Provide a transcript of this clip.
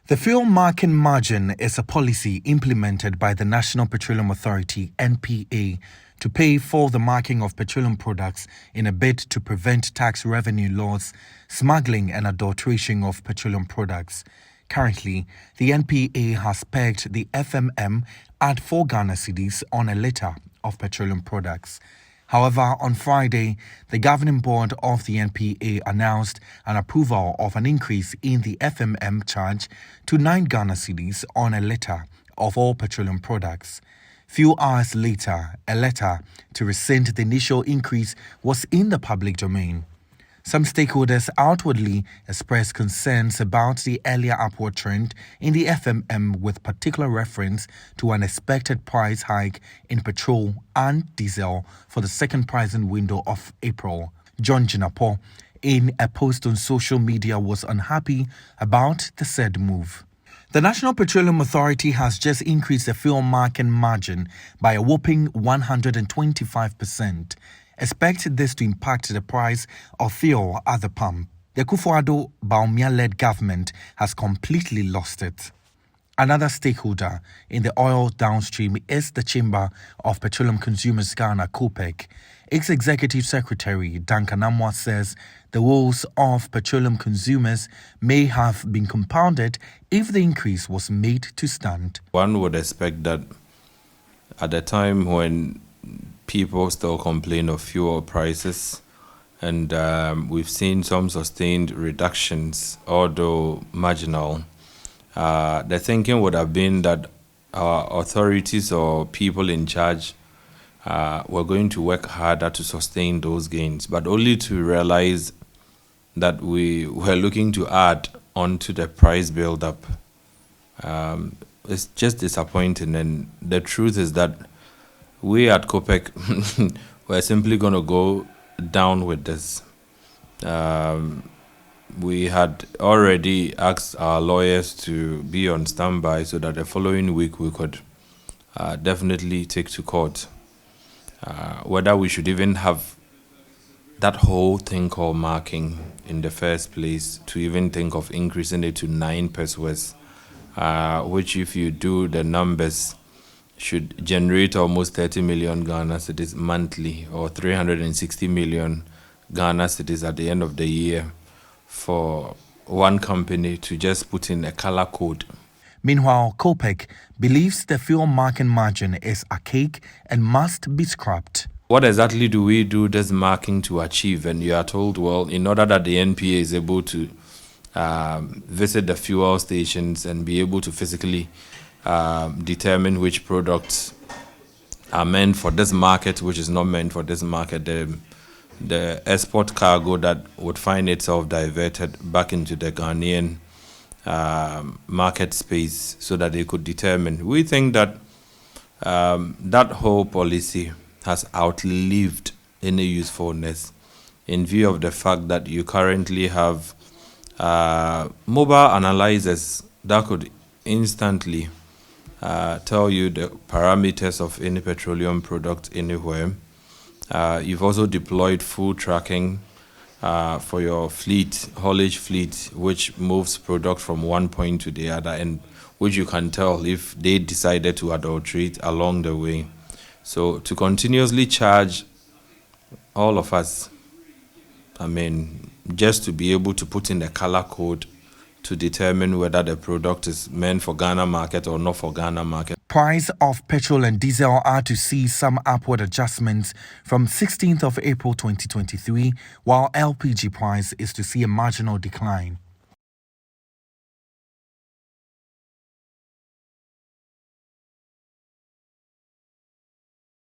The fuel marking margin is a policy implemented by the National Petroleum Authority (NPA) to pay for the marking of petroleum products in a bid to prevent tax revenue loss, smuggling and adulteration of petroleum products. Currently, the NPA has pegged the FMM at 4 Ghana cedis on a litre of petroleum products. However, on Friday, the governing board of the NPA announced an approval of an increase in the FMM charge to 9 Ghana cedis on a litre of all petroleum products. Few hours later, a letter to rescind the initial increase was in the public domain. Some stakeholders outwardly expressed concerns about the earlier upward trend in the FMM, with particular reference to an expected price hike in petrol and diesel for the second pricing window of April. John Jinapo, in a post on social media, was unhappy about the said move. The National Petroleum Authority has just increased the fuel marking margin by a whopping 125%. Expect this to impact the price of fuel at the pump. The Kufuor Bawumia-led government has completely lost it. Another stakeholder in the oil downstream is the Chamber of Petroleum Consumers Ghana, COPEC. Its Executive Secretary, Duncan Amwa, says the woes of petroleum consumers may have been compounded if the increase was made to stand. One would expect that at the time when people still complain of fuel prices, and we've seen some sustained reductions, although marginal. The thinking would have been that our authorities or people in charge were going to work harder to sustain those gains, but only to realize that we were looking to add onto the price build-up. It's just disappointing, and the truth is that we at COPEC we're simply going to go down with this. We had already asked our lawyers to be on standby so that the following week we could definitely take to court. Whether we should even have that whole thing called marking in the first place, to even think of increasing it to 9 pesos, which, if you do the numbers, should generate almost 30 million Ghana cedis monthly, or 360 million Ghana cedis at the end of the year, for one company to just put in a color code. Meanwhile, COPEC believes the fuel marking margin is archaic and must be scrapped. What exactly do we do this marking to achieve? And you are told, well, in order that the NPA is able to visit the fuel stations and be able to physically determine which products are meant for this market, which is not meant for this market, the export cargo that would find itself diverted back into the Ghanaian market space, so that they could determine. We think that that whole policy has outlived any usefulness, in view of the fact that you currently have mobile analyzers that could instantly tell you the parameters of any petroleum product anywhere. You've also deployed full tracking for your fleet, haulage fleet, which moves product from one point to the other, and which you can tell if they decided to adulterate along the way. So to continuously charge all of us, just to be able to put in a color code to determine whether the product is meant for Ghana market or not for Ghana market. Price of petrol and diesel are to see some upward adjustments from 16th of April 2023, while LPG price is to see a marginal decline.